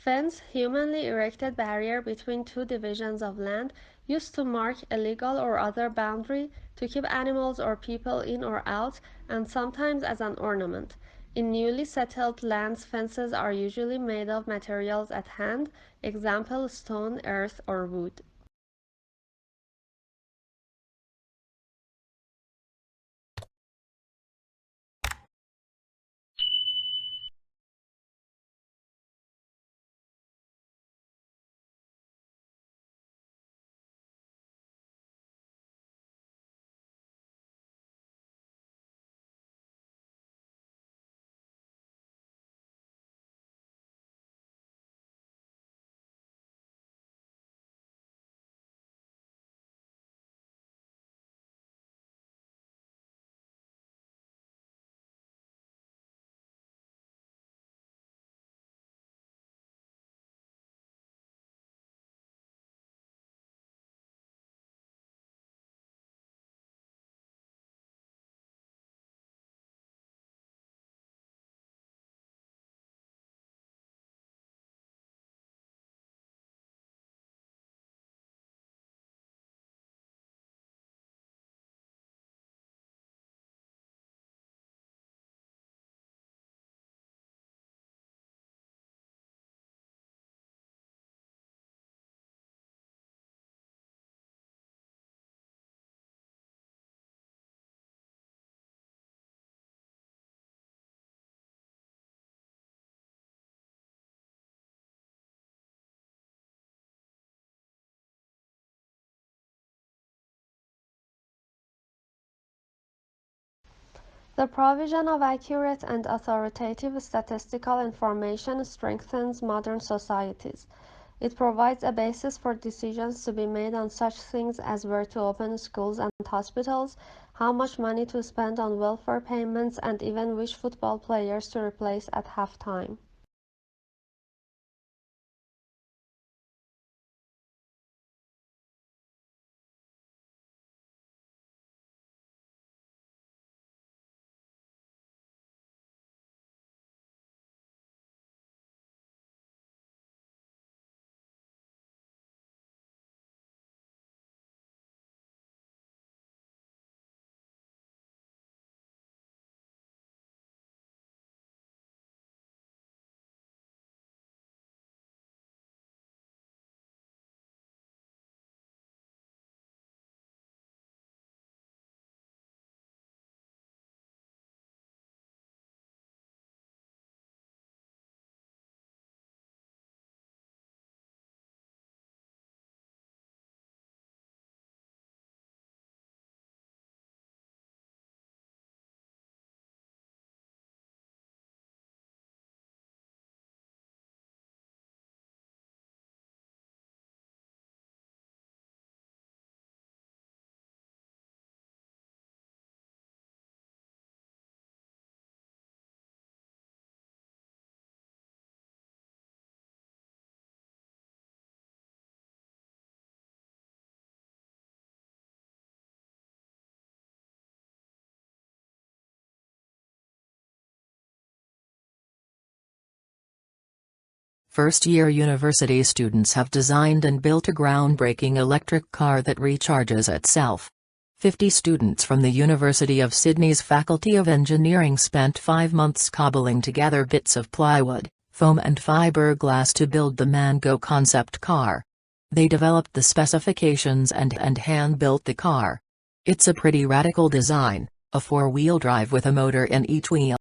Fence, humanly erected barrier between two divisions of land, used to mark a legal or other boundary, to keep animals or people in or out, and sometimes as an ornament. In newly settled lands, fences are usually made of materials at hand, example stone, earth, or wood. The provision of accurate and authoritative statistical information strengthens modern societies. It provides a basis for decisions to be made on such things as where to open schools and hospitals, how much money to spend on welfare payments, and even which football players to replace at halftime. First-year university students have designed and built a groundbreaking electric car that recharges itself. 50 students from the University of Sydney's Faculty of Engineering spent 5 months cobbling together bits of plywood, foam and fiberglass to build the Mango concept car. They developed the specifications and hand-built the car. It's a pretty radical design, a 4-wheel drive with a motor in each wheel.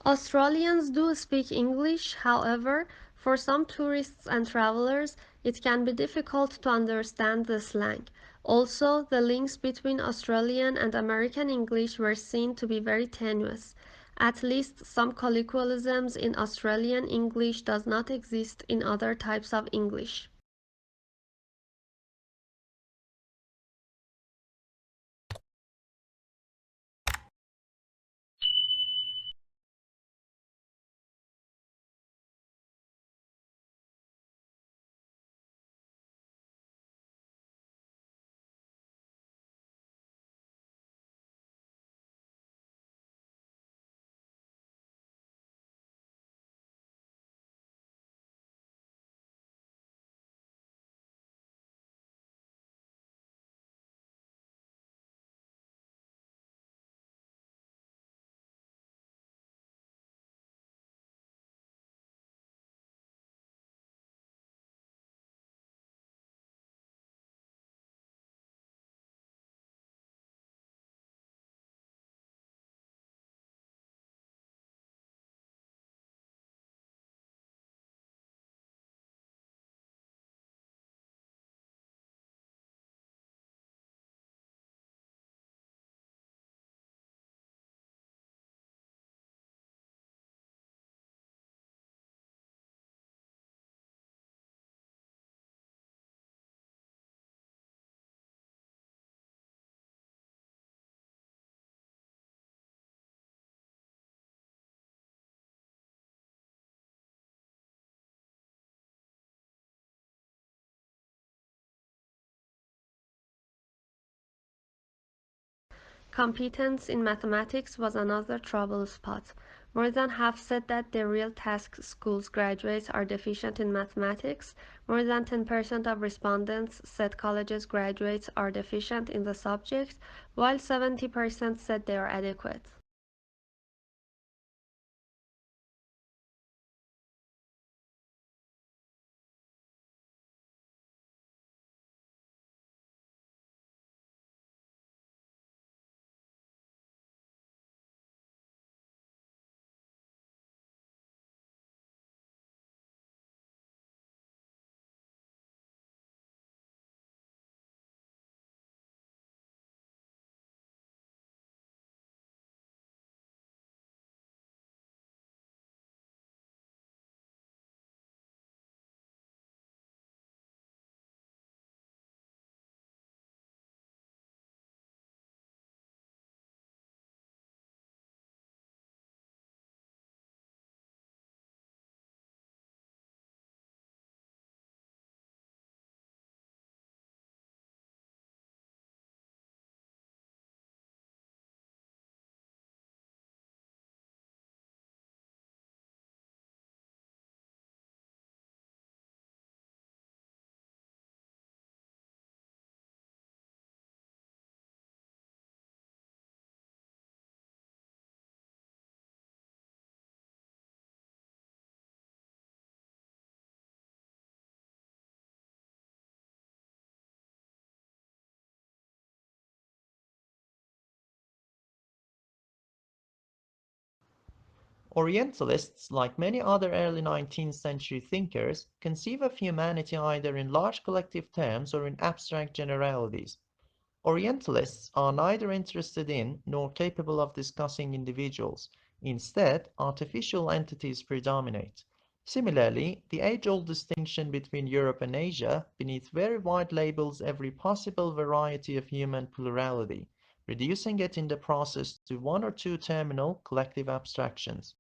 Australians do speak English, however, for some tourists and travelers, it can be difficult to understand the slang. Also, the links between Australian and American English were seen to be very tenuous. At least some colloquialisms in Australian English does not exist in other types of English. Competence in mathematics was another trouble spot. More than half said that their real task schools graduates are deficient in mathematics. More than 10% of respondents said colleges graduates are deficient in the subject, while 70% said they are adequate. Orientalists, like many other early 19th century thinkers, conceive of humanity either in large collective terms or in abstract generalities. Orientalists are neither interested in nor capable of discussing individuals. Instead, artificial entities predominate. Similarly, the age-old distinction between Europe and Asia beneath very wide labels every possible variety of human plurality, reducing it in the process to one or two terminal collective abstractions.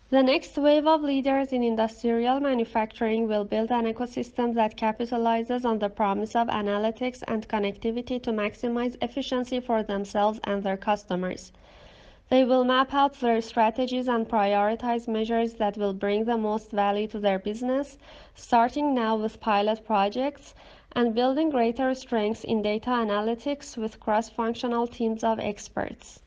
The next wave of leaders in industrial manufacturing will build an ecosystem that capitalizes on the promise of analytics and connectivity to maximize efficiency for themselves and their customers. They will map out their strategies and prioritize measures that will bring the most value to their business, starting now with pilot projects and building greater strengths in data analytics with cross-functional teams of experts.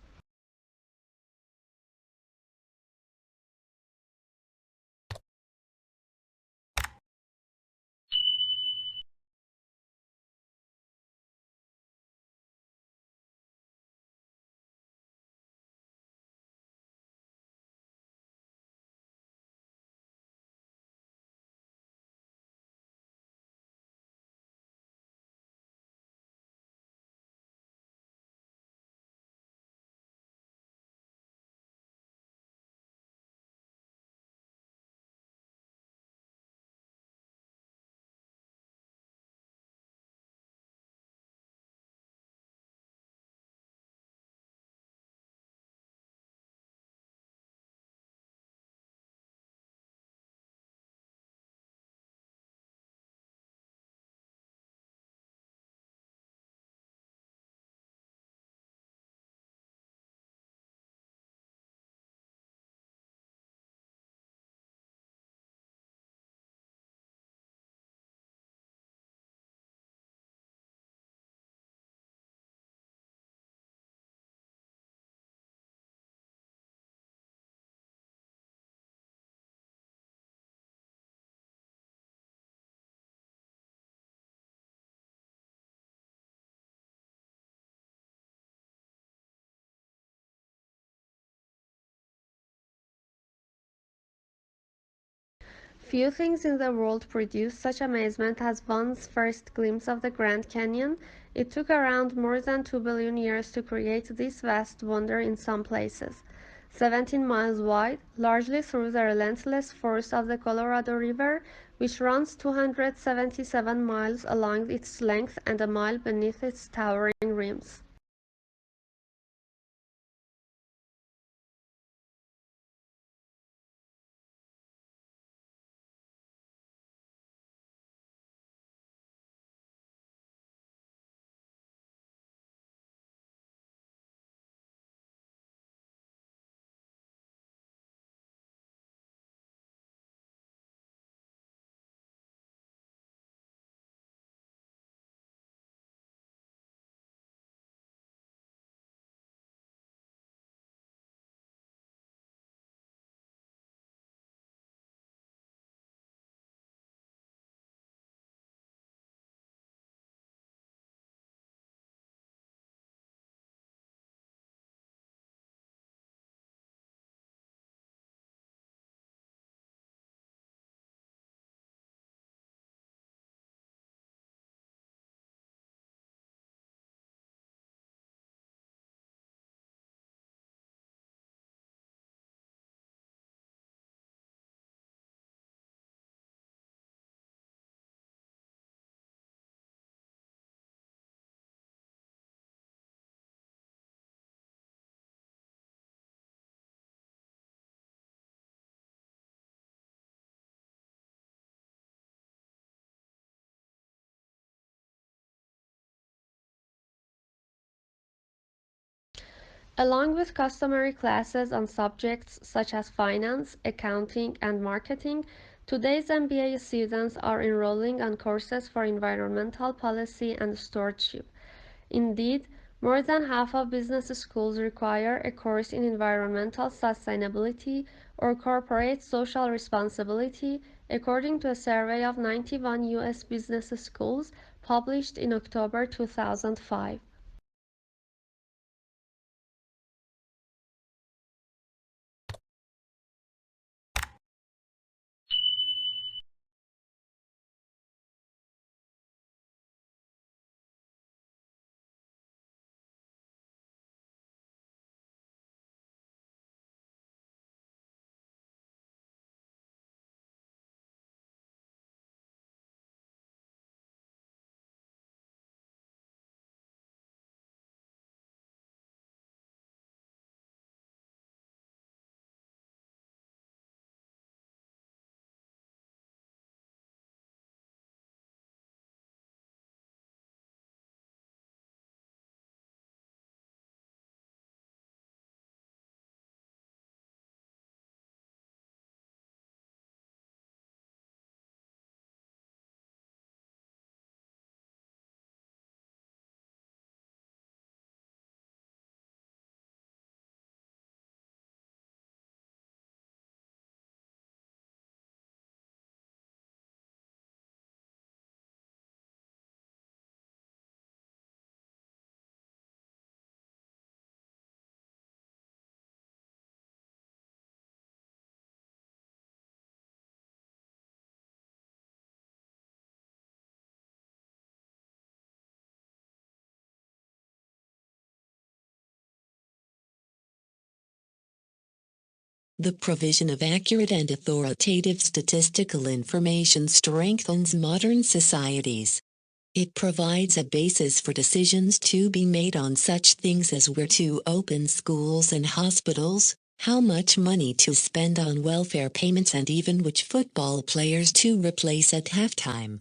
Few things in the world produced such amazement as one's first glimpse of the Grand Canyon. It took around more than 2 billion years to create this vast wonder in some places. 17 miles wide, largely through the relentless force of the Colorado River, which runs 277 miles along its length and a mile beneath its towering rims. Along with customary classes on subjects such as finance, accounting, and marketing, today's MBA students are enrolling on courses for environmental policy and stewardship. Indeed, more than half of business schools require a course in environmental sustainability or corporate social responsibility, according to a survey of 91 U.S. business schools published in October 2005. The provision of accurate and authoritative statistical information strengthens modern societies. It provides a basis for decisions to be made on such things as where to open schools and hospitals, how much money to spend on welfare payments, and even which football players to replace at halftime.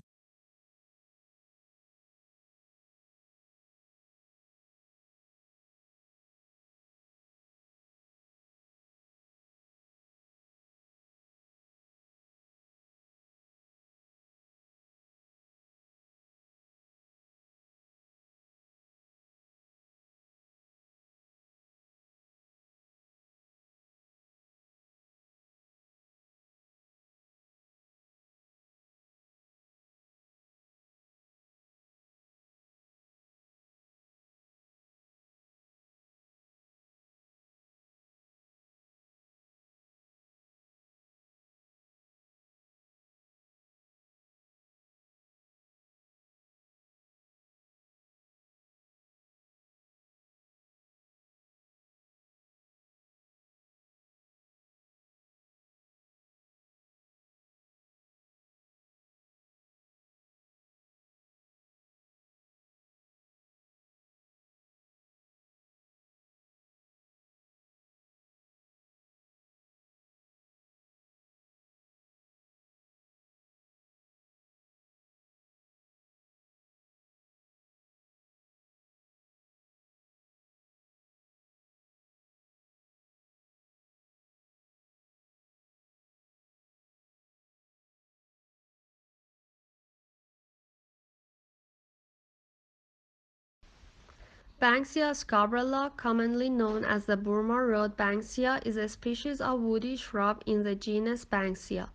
Banksia scabrella, commonly known as the Burma road banksia, is a species of woody shrub in the genus Banksia.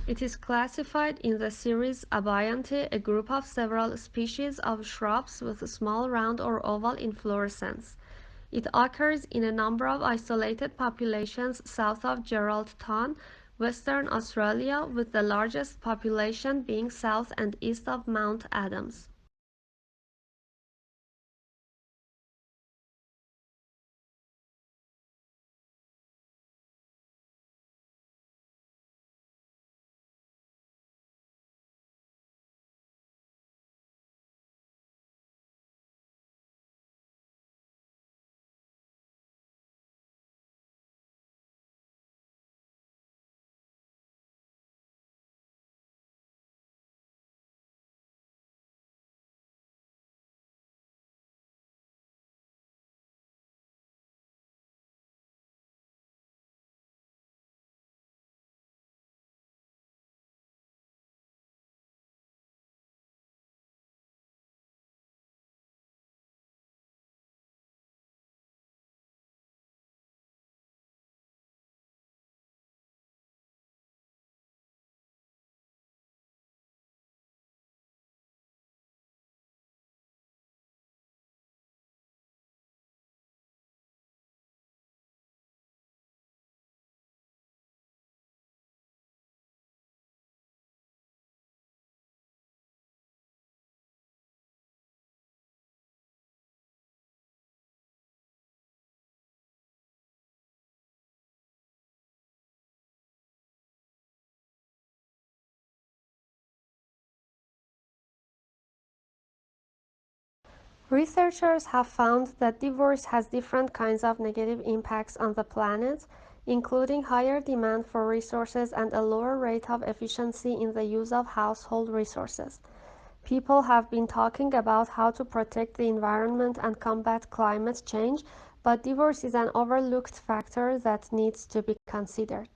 It is classified in the series Abeyanthe, a group of several species of shrubs with small round or oval inflorescence. It occurs in a number of isolated populations south of Geraldton, Western Australia, with the largest population being south and east of Mount Adams. Researchers have found that divorce has different kinds of negative impacts on the planet, including higher demand for resources and a lower rate of efficiency in the use of household resources. People have been talking about how to protect the environment and combat climate change, but divorce is an overlooked factor that needs to be considered.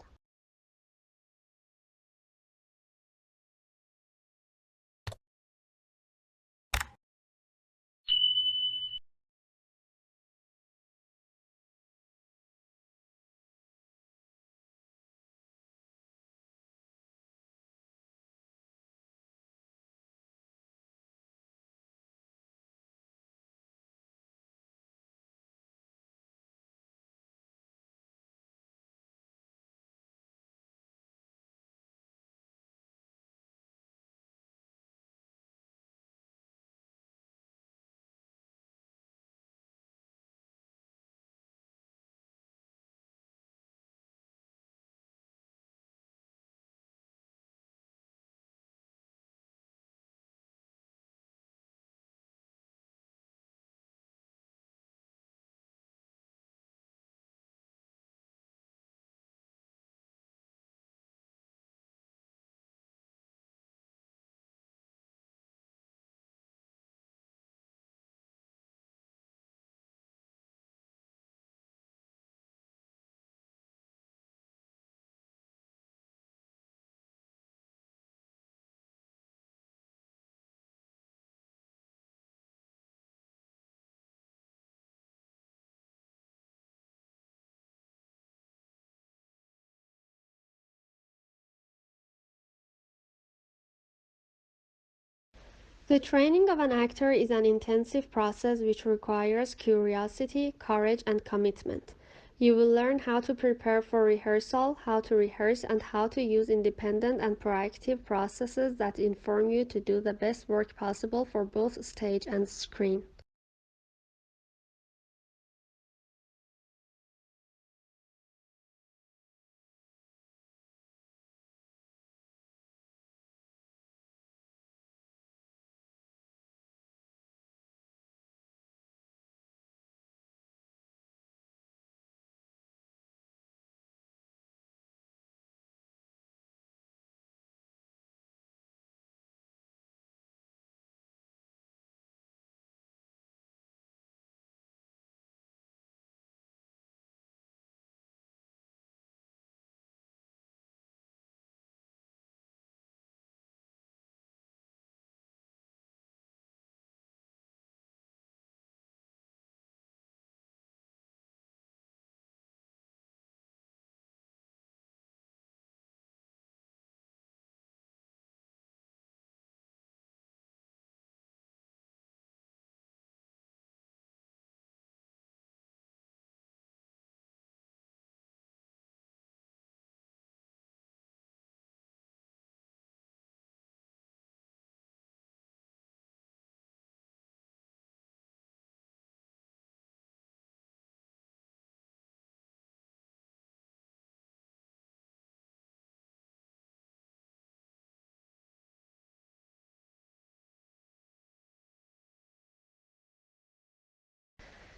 The training of an actor is an intensive process which requires curiosity, courage, and commitment. You will learn how to prepare for rehearsal, how to rehearse, and how to use independent and proactive processes that inform you to do the best work possible for both stage and screen.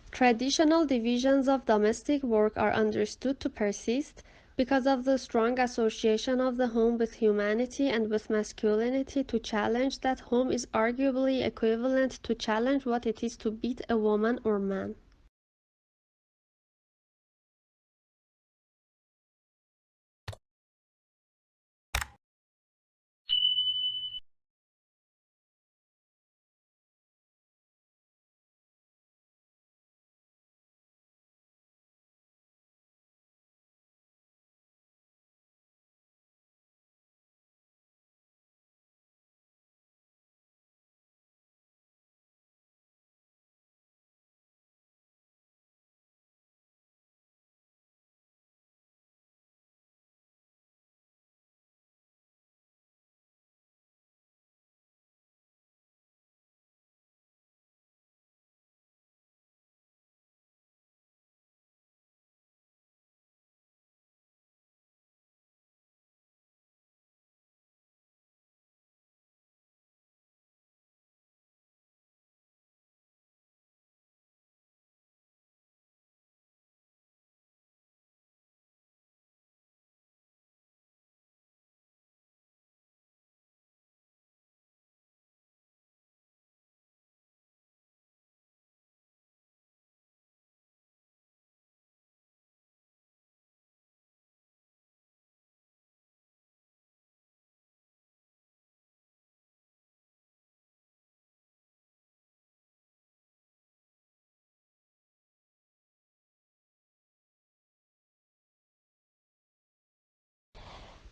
Traditional divisions of domestic work are understood to persist because of the strong association of the home with humanity and with masculinity. To challenge that home is arguably equivalent to challenge what it is to beat a woman or man.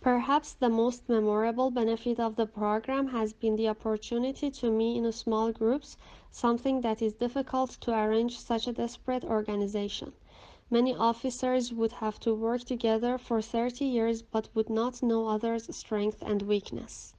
Perhaps the most memorable benefit of the program has been the opportunity to meet in small groups, something that is difficult to arrange such a desperate organization. Many officers would have to work together for 30 years but would not know others' strength and weakness.